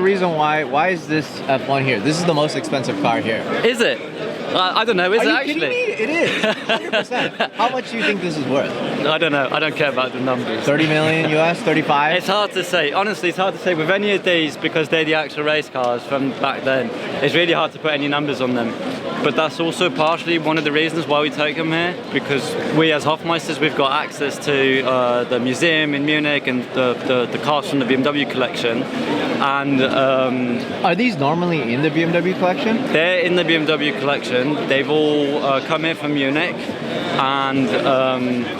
reason why is this F1 here? This is the most expensive car here. Is it? I don't know. Is it actually? Kidding me? It is. 100%. How much do you think this is worth? I don't know. I don't care about the numbers. 30 million US, 35? It's hard to say. Honestly, it's hard to say with any of these because they're the actual race cars from back then. It's really hard to put any numbers on them. But that's also partially one of the reasons why we take them here, because we as Hofmeisters, we've got access to the museum in Munich and the cars from the BMW collection. And are these normally in the BMW collection? They're in the BMW collection. They've all come here from Munich. And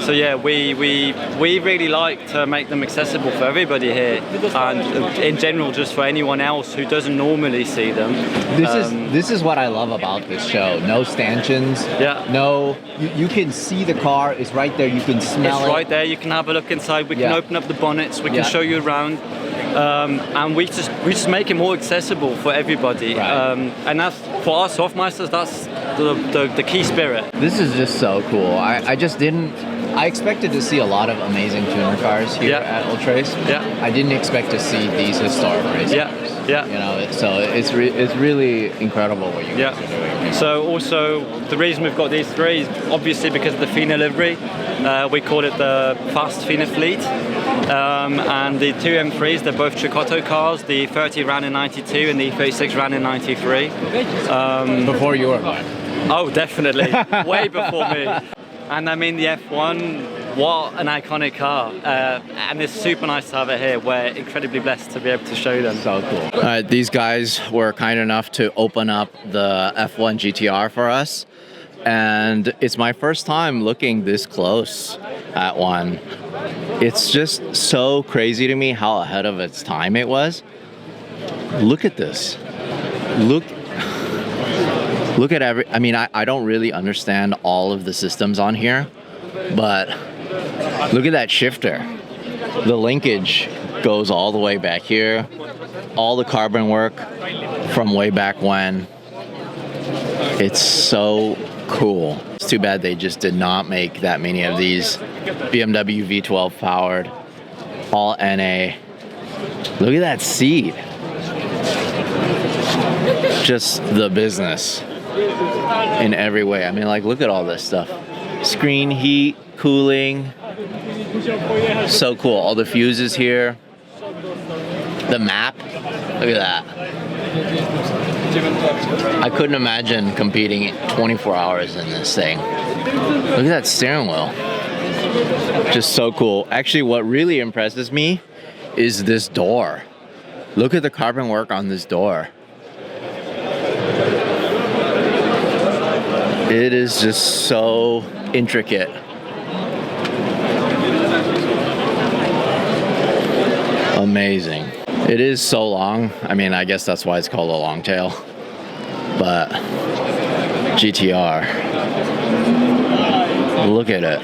so yeah, we really like to make them accessible for everybody here, and in general just for anyone else who doesn't normally see them. This is what I love about this show. No stanchions. Yeah. No, you can see the car. It's right there. You can smell it. It's right there. You can have a look inside. We can open up the bonnets. We can show you around. And we just make it more accessible for everybody. Right. And that's, for us Hofmeisters, that's the key spirit. This is just so cool. I expected to see a lot of amazing tuner cars here at Ultrace. Yeah. I didn't expect to see these historic race cars. Yeah. You know, so it's really incredible what you guys are doing. So also the reason we've got these three is obviously because of the FINA livery. We call it the Fast FINA Fleet. And the two M3s, they're both Cecotto cars. The f.a.t ran in 92 and the E36 ran in 93. Before you were born. Oh, definitely. Way before me. And I mean, the F1, what an iconic car. And it's super nice to have it here. We're incredibly blessed to be able to show them. So cool. These guys were kind enough to open up the F1 GTR for us. And it's my first time looking this close at one. It's just so crazy to me how ahead of its time it was. Look at this. Look at I mean, I don't really understand all of the systems on here, but look at that shifter. The linkage goes all the way back here. All the carbon work from way back when. It's so cool. It's too bad they just did not make that many of these. BMW V12 powered, all NA. Look at that seat. Just the business in every way. I mean, like, look at all this stuff. Screen heat, cooling. So cool. All the fuses here. The map. Look at that. I couldn't imagine competing 24 hours in this thing. Look at that steering wheel. Just so cool. Actually, what really impresses me is this door. Look at the carbon work on this door. It is just so intricate. Amazing. It is so long. I mean, I guess that's why it's called a long tail. But GTR. Look at it.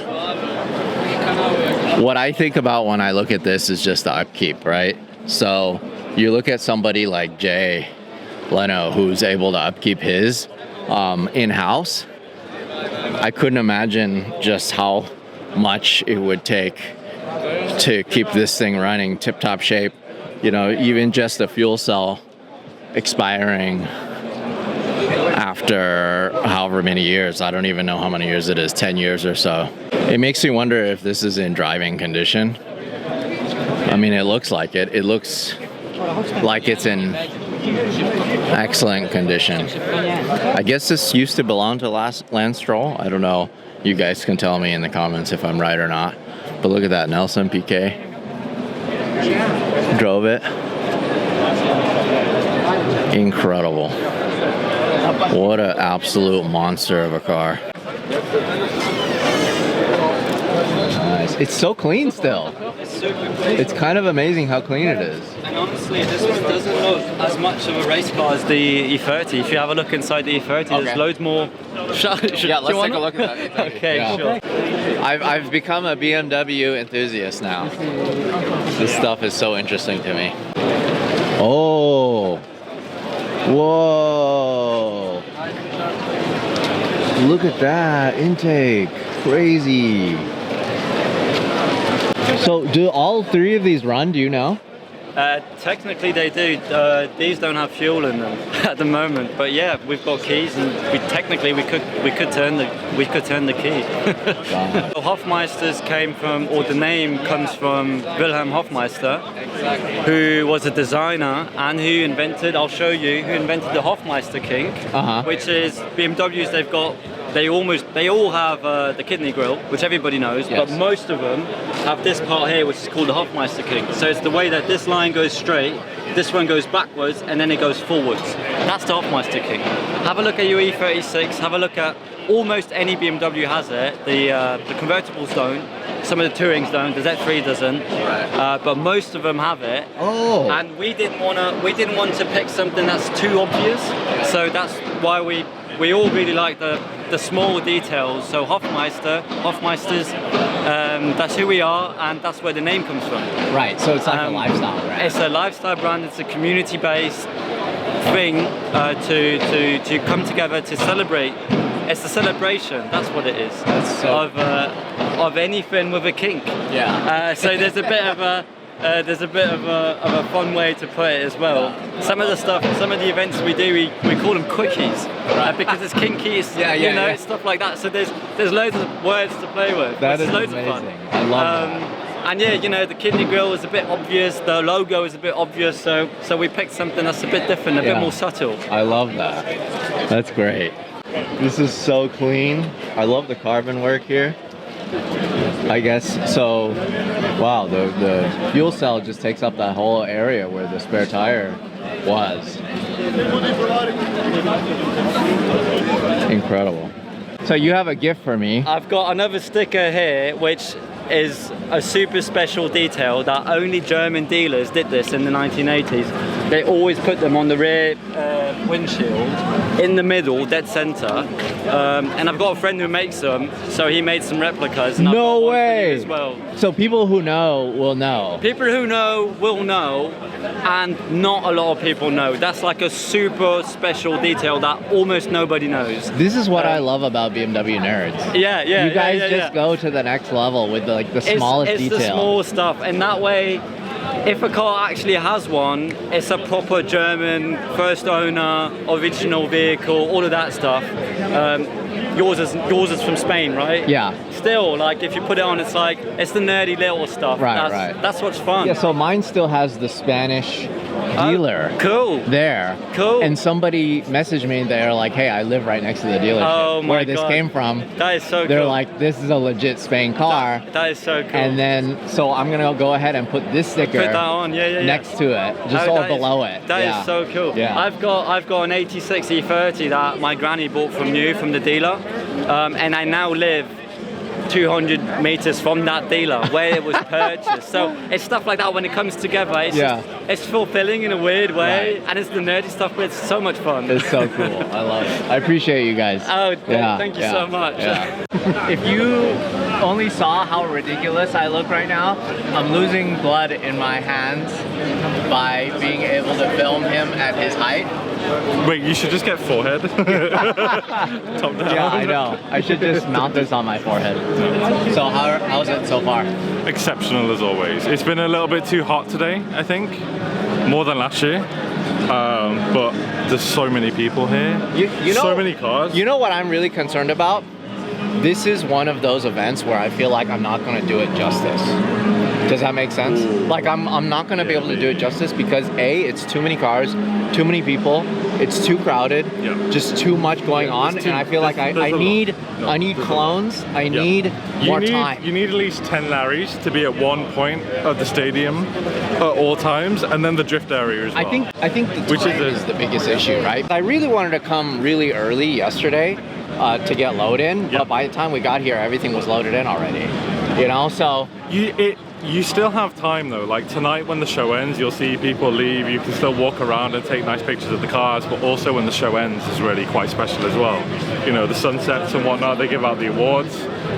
What I think about when I look at this is just the upkeep, right? So you look at somebody like Jay Leno, who's able to upkeep his in-house. I couldn't imagine just how much it would take to keep this thing running tip-top shape. You know, even just a fuel cell expiring after however many years. I don't even know how many years it is, 10 years or so. It makes me wonder if this is in driving condition. I mean, it looks like it. It looks like it's in excellent condition. I guess this used to belong to Lance Stroll. I don't know. You guys can tell me in the comments if I'm right or not. But look at that, Nelson Piquet drove it. Incredible. What an absolute monster of a car. Nice. It's so clean still. It's kind of amazing how clean it is. And honestly, this one doesn't look as much of a race car as the E30. If you have a look inside the E30, there's loads more. Yeah, let's take a look at that E30. Okay, yeah. sure. I've become a BMW enthusiast now. This stuff is so interesting to me. Oh, whoa! Look at that intake, crazy. So, do all three of these run? Do you know? Technically they do. These don't have fuel in them at the moment, but yeah, we've got keys, and we could turn the key. The Hofmeisters came from, or the name comes from Wilhelm Hofmeister, who was a designer and who invented. I'll show you who invented the Hofmeister kink, which is BMWs. They all have the kidney grille, which everybody knows, but most of them have this part here, which is called the Hofmeister kink. So it's the way that this line goes straight, this one goes backwards, and then it goes forwards. That's the Hofmeister kink. Have a look at your E36, have a look at almost any BMW has it. The convertibles don't, some of the Tourings don't, the Z3 doesn't, but most of them have it. Oh. And we didn't want to pick something that's too obvious, so that's why we all really like the small details. So Hofmeisters, that's who we are, and that's where the name comes from. Right, so it's like a lifestyle brand. It's a lifestyle brand, it's a community-based thing to come together to celebrate. It's a celebration, that's what it is, of anything with a kink. Yeah. So there's a bit of a fun way to put it as well. Some of the events we do, we call them quickies, because it's kinky, it's stuff like that. So there's loads of words to play with. That is loads amazing. of fun. I love that. And yeah, the kidney grille is a bit obvious, the logo is a bit obvious, so we picked something that's a bit different, a bit more subtle. I love that. That's great. This is so clean. I love the carbon work here. I guess so. Wow, the fuel cell just takes up that whole area where the spare tire was. Incredible. So you have a gift for me. I've got another sticker here, which is a super special detail that only German dealers did this in the 1980s. They always put them on the rear windshield, in the middle, dead center. And I've got a friend who makes them, so he made some replicas. And No way! As well. So people who know will know. People who know will know, and not a lot of people know. That's like a super special detail that almost nobody knows. This is what I love about BMW nerds. Yeah. You guys just go to the next level with the smallest it's detail. the small stuff, and that way, if a car actually has one, it's a proper German first owner, original vehicle, all of that stuff. Yours is from Spain, right? Yeah. Still, like if you put it on, it's the nerdy little stuff. Right. That's what's fun. Yeah, so mine still has the Spanish dealer there. Cool. And somebody messaged me, they're like, hey, I live right next to the dealership where this came from. That is so cool. They're like, this is a legit Spain car. That is so cool. And then, so I'm gonna go ahead and put this sticker that on. next to it, just below it. That is so cool. Yeah. I've got an 86 E30 that my granny bought from the dealer, and I now live 200 meters from that dealer where it was purchased. So it's stuff like that when it comes together. It's fulfilling in a weird way, and it's the nerdy stuff, but it's so much fun. It's so cool. I love it. I appreciate you guys. Oh, thank you so much. Yeah. If you only saw how ridiculous I look right now, I'm losing blood in my hands by being able to film him at his height. Wait, you should just get forehead. Top down. Yeah, I know. I should just mount this on my forehead. So how's it so far? Exceptional as always. It's been a little bit too hot today, I think. More than last year. But there's so many people here. You know, so many cars. You know what I'm really concerned about? This is one of those events where I feel like I'm not going to do it justice. Does that make sense? Like I'm not going to be able to do it justice because A, it's too many cars, too many people, it's too crowded, just too much going on, and I feel like I need clones, I need more time. You need at least 10 Larrys to be at one point of the stadium at all times, and then the drift area as well. I think the time is the biggest issue, right? I really wanted to come really early yesterday to get load in, but by the time we got here, everything was loaded in already. You know, so you still have time though. Like tonight when the show ends, you'll see people leave. You can still walk around and take nice pictures of the cars, but also when the show ends is really quite special as well. You know, the sunsets and whatnot, they give out the awards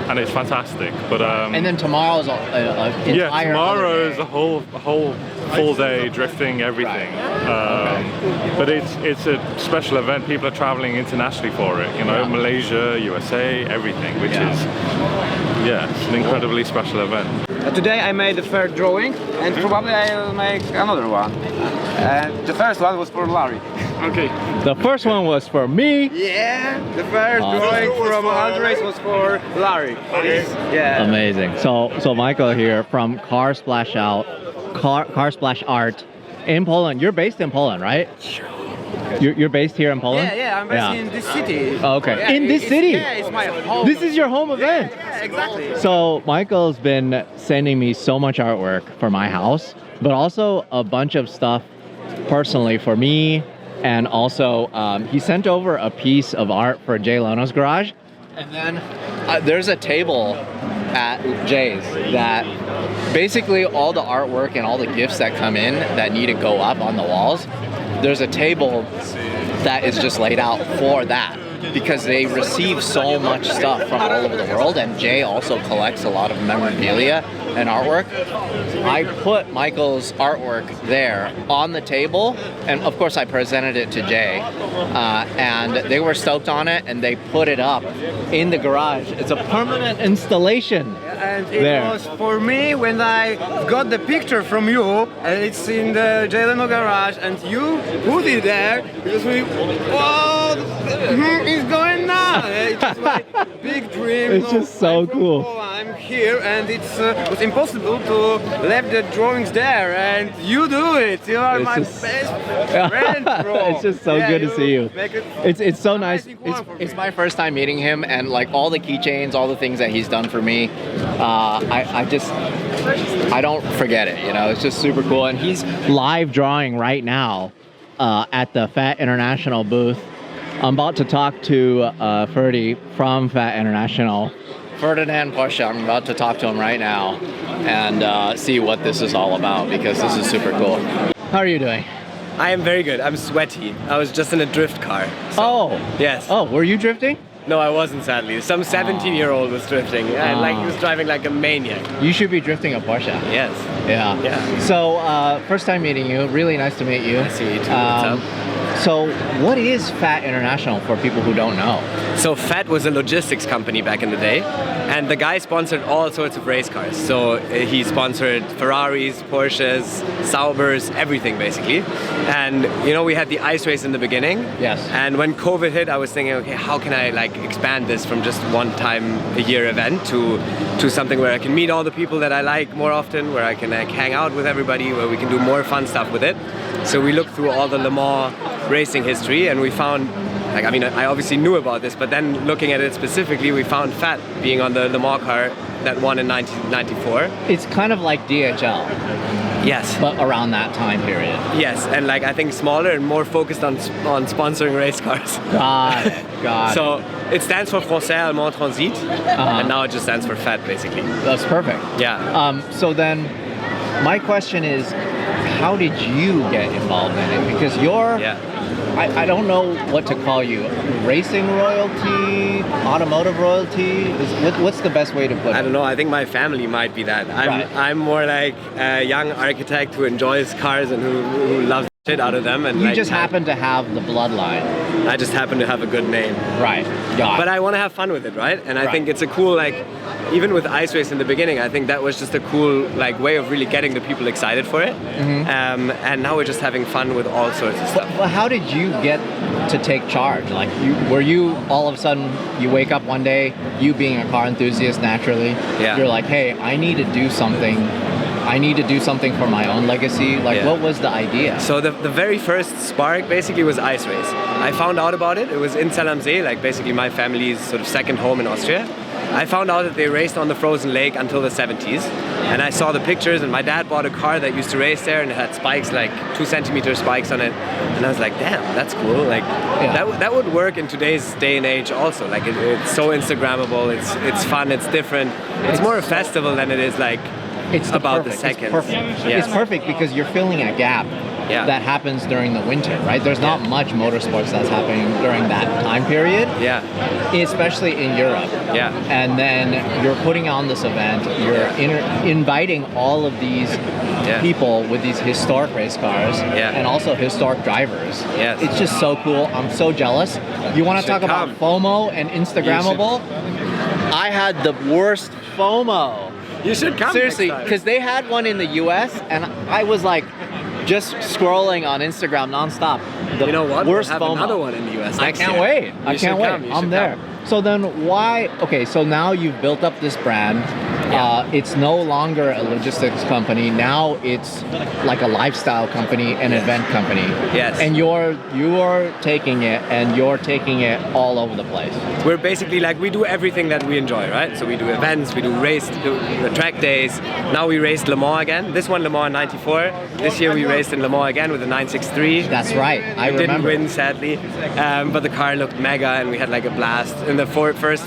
and it's fantastic. But and then tomorrow's an entire tomorrow is a whole full day drifting, everything. But it's a special event. People are traveling internationally for it. You know, Malaysia, USA, everything, which is it's an incredibly special event. Today I made the third drawing, and probably I'll make another one. The first one was for Larry. Okay. The first one was for me. Yeah, the first drawing from Ultrace was for Larry. Yeah. Amazing. So Michael here from Car Splash Art in Poland. You're based in Poland, right? You're based here in Poland? Yeah, I'm based in this city. Oh, okay. Yeah, in this city? Yeah, it's my home. This is your home event? Yeah, exactly. So Michael's been sending me so much artwork for my house, but also a bunch of stuff personally for me. And also, he sent over a piece of art for Jay Leno's garage. And then there's a table at Jay's that basically all the artwork and all the gifts that come in that need to go up on the walls, there's a table that is just laid out for that, because they receive so much stuff from all over the world, and Jay also collects a lot of memorabilia and artwork. I put Michael's artwork there on the table, and of course I presented it to Jay, and they were stoked on it, and they put it up in the garage. It's a permanent installation. And it was for me when I got the picture from you, and it's in the Jay Leno garage, and you put it there, because we, whoa, it's going on. It's just my big dream. It's just so cool. I'm here, and it was impossible to leave the drawings there, and you do it. You are my best friend, bro. It's just so good to see you. It's so nice. It's my first time meeting him, and like all the keychains, all the things that he's done for me, I don't forget it. You know, it's just super cool. And he's live drawing right now at the f.a.t. International booth. I'm about to talk to Ferdi from f.a.t. International. Ferdinand Porsche, I'm about to talk to him right now and see what this is all about, because this is super cool. How are you doing? I am very good. I'm sweaty. I was just in a drift car. So. Yes. Oh, were you drifting? No, I wasn't, sadly. Some 17-year-old was drifting, and like he was driving like a maniac. You should be drifting a Porsche. Yes. Yeah. So, first time meeting you. Really nice to meet you. I see you too. What's up? So, what is f.a.t. International for people who don't know? So f.a.t. was a logistics company back in the day, and the guy sponsored all sorts of race cars. So he sponsored Ferraris, Porsches, Saubers, everything basically. And you know, we had the ice race in the beginning. Yes. And when COVID hit, I was thinking, okay, how can I like expand this from just one time a year event to something where I can meet all the people that I like more often, where I can like hang out with everybody, where we can do more fun stuff with it. So we looked through all the Le Mans racing history, and we found, like, I mean, I obviously knew about this, but then looking at it specifically, we found f.a.t. being on the Le Mans car that won in 1994. It's kind of like DHL. Yes. But around that time period. Yes, and like I think smaller and more focused on sponsoring race cars. Got it. So it stands for Français Allemand Transit, and now it just stands for f.a.t. basically. That's perfect. Yeah. So then, my question is, how did you get involved in it? Because you're, I don't know what to call you, racing royalty, automotive royalty? What's the best way to put it? I don't know, I think my family might be that. I'm more like a young architect who enjoys cars and who loves shit out of them. And you like, just happen to have the bloodline. I just happen to have a good name. Right, got it. But I want to have fun with it, right? And I think it's a cool, like, even with ice race in the beginning, I think that was just a cool like way of really getting the people excited for it. And now we're just having fun with all sorts of stuff. But how did you get to take charge? Like, were you all of a sudden, you wake up one day, you being a car enthusiast naturally, you're like, hey, I need to do something. I need to do something for my own legacy. Like, what was the idea? So the very first spark basically was ice race. I found out about it. It was in Zell am See, like basically my family's sort of second home in Austria. I found out that they raced on the frozen lake until the 70s. And I saw the pictures, and my dad bought a car that used to race there, and it had spikes, like 2-centimeter spikes on it. And I was like, damn, that's cool. Like that would work in today's day and age also. Like it's so Instagrammable, it's fun, it's different. It's more a festival than it is like it's about perfect. the seconds. It's perfect. Yeah. It's perfect because you're filling a gap Yeah. that happens during the winter, right? There's not much motorsports that's happening during that time period, Yeah. especially in Europe. Yeah. And then you're putting on this event, you're inviting all of these people with these historic race cars and also historic drivers. Yes. It's just so cool. I'm so jealous. You want to talk about FOMO and Instagrammable? I had the worst FOMO. You should come. Seriously, because they had one in the US and I was like just scrolling on Instagram nonstop. The you know what? Worst we'll have FOMO. another one in the US. I can't wait. I can't wait. I'm there. So then why, okay, so now you've built up this brand. It's no longer a logistics company. Now it's like a lifestyle company, an event company. Yes. And you're taking it and you're taking it all over the place. We're basically like, we do everything that we enjoy, right? So we do events, we do the track days. Now we raced Le Mans again. This one Le Mans in 94. This year we raced in Le Mans again with the 963. That's right. I remember. Didn't win, sadly, but the car looked mega and we had like a blast. In the first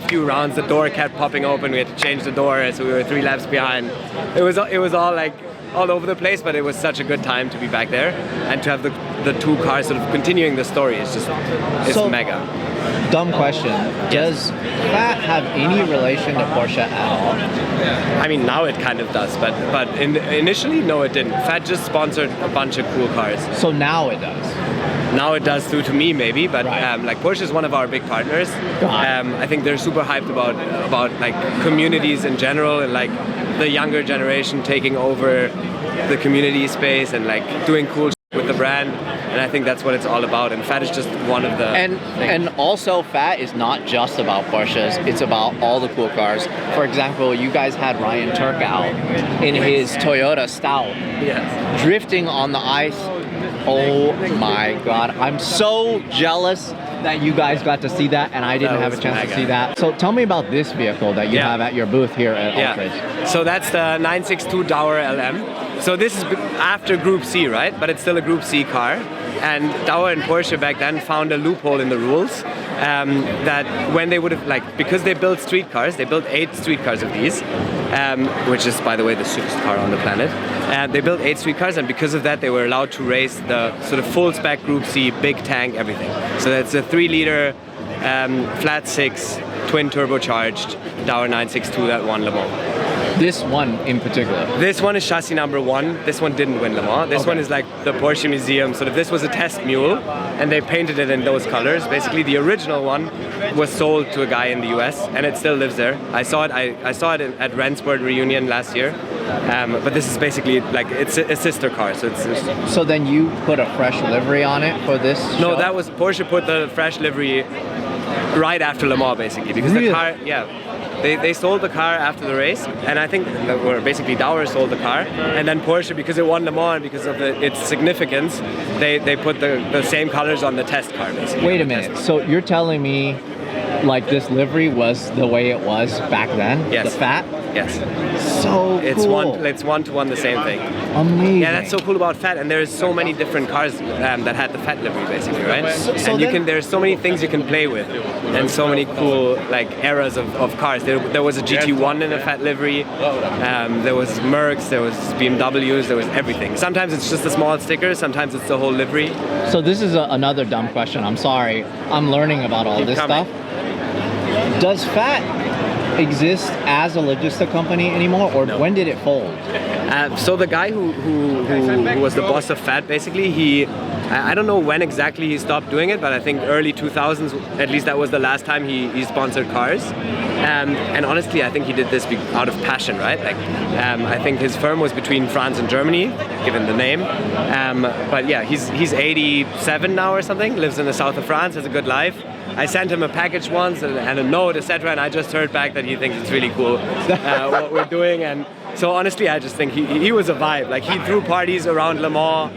few rounds, the door kept popping open. We had to change the door, so we were 3 laps behind. It was all like all over the place, but it was such a good time to be back there and to have the two cars sort of continuing the story. It's mega. Dumb question. Does that have any relation to Porsche at all? I mean, now it kind of does, but initially, no, it didn't. f.a.t just sponsored a bunch of cool cars. So now it does. Now it does through to me, maybe, but like Porsche is one of our big partners. I think they're super hyped about like communities in general and like the younger generation taking over the community space and like doing cool with the brand. And I think that's what it's all about. And f.a.t is just one of the and also f.a.t is not just about Porsches. It's about all the cool cars. For example, you guys had Ryan Turk out in his Toyota Stout, drifting on the ice. Oh my God, I'm so jealous that you guys got to see that and I didn't have a chance to see that. So tell me about this vehicle that you have at your booth here at Ultrace. So that's the 962 Dauer LM. So this is after Group C, right? But it's still a Group C car. And Dauer and Porsche back then found a loophole in the rules that when they would have, like, because they built street cars, they built 8 street cars of these, which is, by the way, the 6th car on the planet. They built 8 street cars, and because of that, they were allowed to race the sort of full spec Group C, big tank, everything. So that's a 3-liter, flat 6, twin turbocharged Dauer 962 that won Le Mans. This one in particular? This one is chassis number 1. This one didn't win Le Mans. This one is like the Porsche Museum. Sort of, this was a test mule, and they painted it in those colors. Basically, the original one was sold to a guy in the US, and it still lives there. I saw it. I saw it at Rensport Reunion last year. But this is basically like it's a sister car. So it's. So then you put a fresh livery on it for this show? No, that was Porsche put the fresh livery right after Le Mans, basically, because the car, They sold the car after the race, and I think, or basically Dauer sold the car, and then Porsche, because it won Le Mans and because of its significance, they put the same colors on the test car, basically. Wait a minute, so you're telling me like this livery was the way it was back then? Yes. The f.a.t? Yes. So cool. It's one-to-one the same thing. Amazing. Yeah, that's so cool about f.a.t, and there's so many different cars that had the f.a.t livery, basically, right? So and there's so many things you can play with, and so many cool like eras of cars. There was a GT1 in a f.a.t livery. There was Mercs, there was BMWs, there was everything. Sometimes it's just a small sticker, sometimes it's the whole livery. So this is another dumb question. I'm sorry. I'm learning about all this stuff. Does f.a.t exist as a logistic company anymore, or when did it fold? So the guy who was the boss of f.a.t, basically, I don't know when exactly he stopped doing it, but I think early 2000s, at least that was the last time he sponsored cars. And honestly, I think he did this out of passion, right? Like, I think his firm was between France and Germany, given the name. But yeah, he's 87 now or something, lives in the south of France, has a good life. I sent him a package once and a note, etc., and I just heard back that he thinks it's really cool what we're doing. And so honestly, I just think he was a vibe. Like, he threw parties around Le Mans,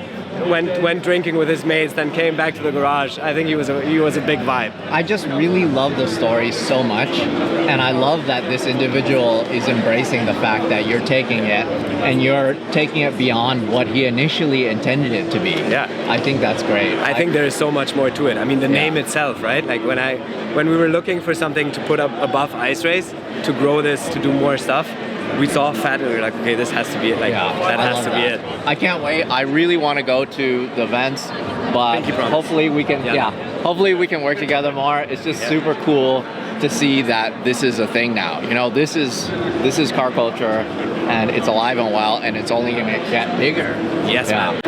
went drinking with his mates, then came back to the garage. I think he was a big vibe. I just really love the story so much, and I love that this individual is embracing the fact that you're taking it and you're taking it beyond what he initially intended it to be. Yeah, I think that's great. I think there is so much more to it. I mean, the name itself, right? Like when we were looking for something to put up above Ice Race, to grow this, to do more stuff, we saw f.a.t. and we were like, okay, this has to be it. Like, that has to be it. I can't wait. I really want to go to the events, but hopefully we can. Hopefully we can work together more. It's just super cool to see that this is a thing now. You know, this is car culture, and it's alive and well, and it's only gonna get bigger. Yes, man.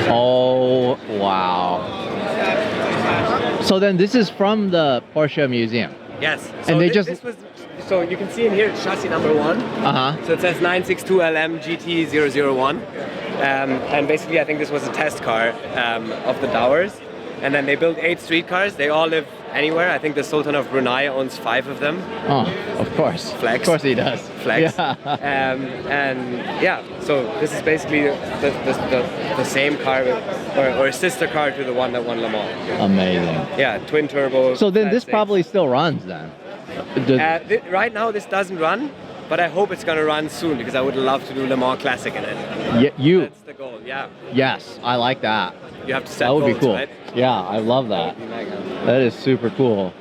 Oh wow. So then this is from the Porsche Museum. Yes. And they so you can see in here it's chassis number 1. So it says 962 LM GT 001. And basically I think this was a test car of the Dowers. And then they built 8 street cars. They all live anywhere. I think the Sultan of Brunei owns 5 of them. Oh, of course. Flex. Of course he does. Flex. Yeah. And yeah, so this is basically the same car or a sister car to the one that won Le Mans. Amazing. Yeah, twin turbo. So then this probably still runs then? Right now this doesn't run, but I hope it's gonna run soon because I would love to do Le Mans Classic in it. That's the goal, yeah. Yes, I like that. You have to set That would be goals, cool. right? Yeah, I love that. That is super cool.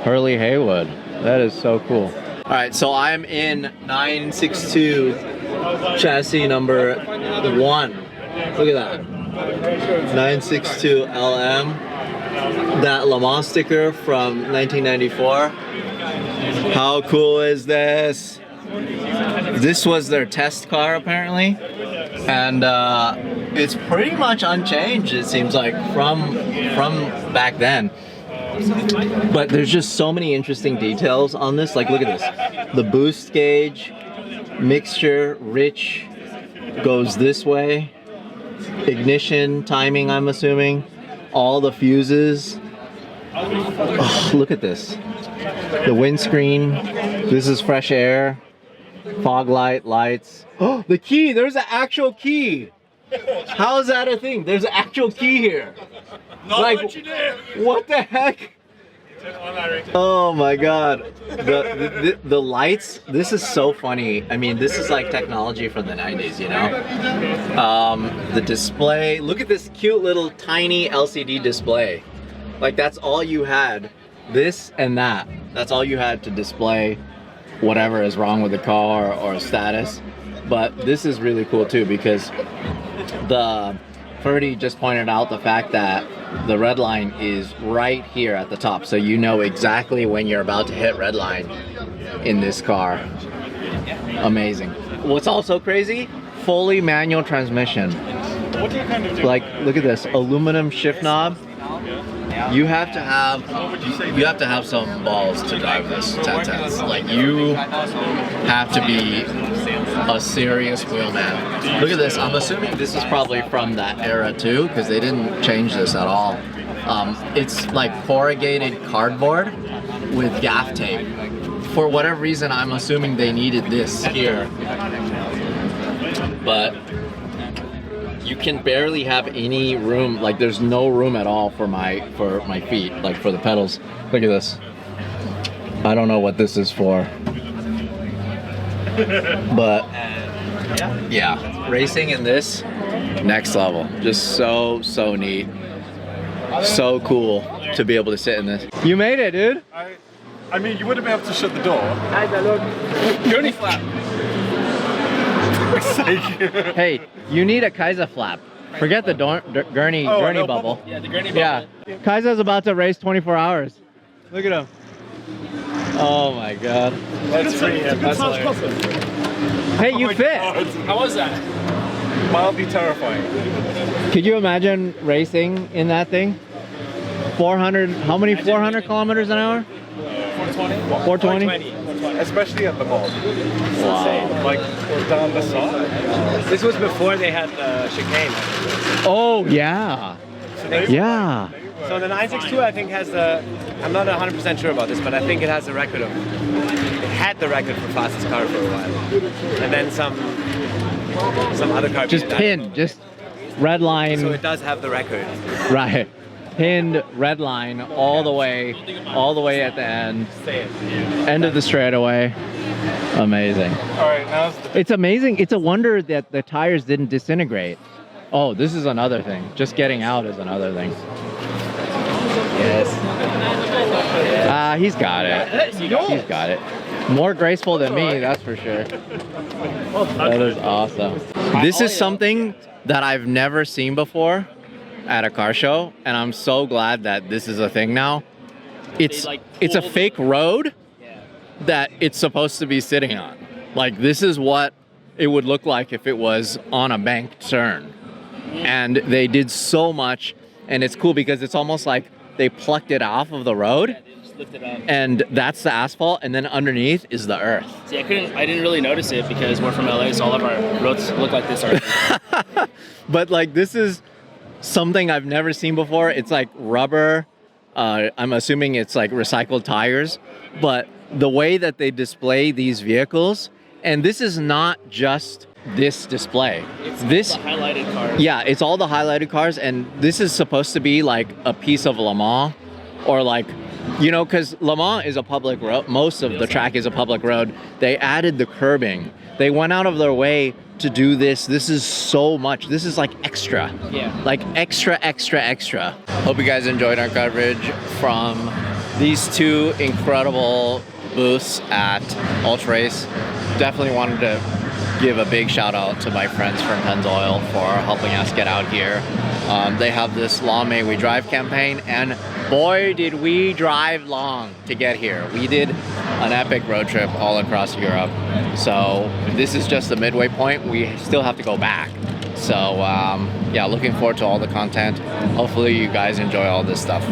Hurley Haywood. That is so cool. All right, so I'm in 962 chassis number 1. Look at that. 962 LM. That Le Mans sticker from 1994. How cool is this? This was their test car apparently, and it's pretty much unchanged, it seems like, from back then. But there's just so many interesting details on this. Like, look at this. The boost gauge, mixture, rich, goes this way. Ignition, timing, I'm assuming. All the fuses. Oh, look at this. The windscreen. This is fresh air. Fog light, lights. Oh, the key! There's an actual key! How is that a thing? There's an actual key here. Not like, what you did. What the heck? Oh my god. The lights, this is so funny. I mean, this is like technology from the 90s, you know? The display, look at this cute little tiny LCD display. Like, that's all you had. This and that. That's all you had to display whatever is wrong with the car or status. But this is really cool too, because the Ferdi just pointed out the fact that the red line is right here at the top, so you know exactly when you're about to hit red line in this car. Amazing. What's also crazy? Fully manual transmission. What do you kind of do? Like, look at this aluminum shift knob. You have to have some balls to drive this 1010s. Like, you have to be a serious wheelman. Look at this. I'm assuming this is probably from that era too, because they didn't change this at all. It's like corrugated cardboard with gaff tape. For whatever reason, I'm assuming they needed this here. But you can barely have any room. Like, there's no room at all for my feet, like for the pedals. Look at this. I don't know what this is for. But yeah, racing in this, next level. Just so neat. So cool to be able to sit in this. You made it, dude. I mean, you wouldn't be able to shut the door. Gurney flap. Hey, you need a Kaiser flap. Forget the gurney no bubble. Yeah, the gurney bubble. Yeah, Kaiser's about to race 24 hours. Look at him. Oh my god. That's pretty Hey, you fit. How was that? Mildly terrifying. Could you imagine racing in that thing? 400, how many 400 kilometers an hour? 420? 420? Especially at the mall. Wow. Like, down the side. This was before they had the chicane. Oh, yeah. Yeah. So the 962, I think, has the, I'm not 100% sure about this, but I think it has the record of, it had the record for fastest car for a while. And then some other car. Just pinned, just red line. So it does have the record. Right. Pinned red line all the way at the end. End of the straightaway. Amazing. All right, now It's amazing. It's a wonder that the tires didn't disintegrate. Oh, this is another thing. Just getting out is another thing. Yes. He's got it. He's got it. More graceful than me, that's for sure. That is awesome. This is something that I've never seen before at a car show, and I'm so glad that this is a thing now. It's a fake road that it's supposed to be sitting on. Like, this is what it would look like if it was on a banked turn. And they did so much, and it's cool because it's almost like they plucked it off of the road. Lift it up. And that's the asphalt, and then underneath is the earth. See, I didn't really notice it because we're from LA, so all of our roads look like this already. But like, this is something I've never seen before. It's like rubber. I'm assuming it's like recycled tires, but the way that they display these vehicles, and this is not just this display. It's this the highlighted cars. Yeah, it's all the highlighted cars, and this is supposed to be like a piece of Le Mans, or like, you know, because Le Mans is a public road. Most of the track is a public road. They added the curbing. They went out of their way to do this. This is so much. This is like extra. Yeah. Like extra. Hope you guys enjoyed our coverage from these two incredible booths at Ultrace. Definitely wanted to give a big shout out to my friends from Pennzoil for helping us get out here. They have this Long May We Drive campaign, and boy did we drive long to get here. We did an epic road trip all across Europe. So this is just the midway point. We still have to go back. So yeah, looking forward to all the content. Hopefully you guys enjoy all this stuff.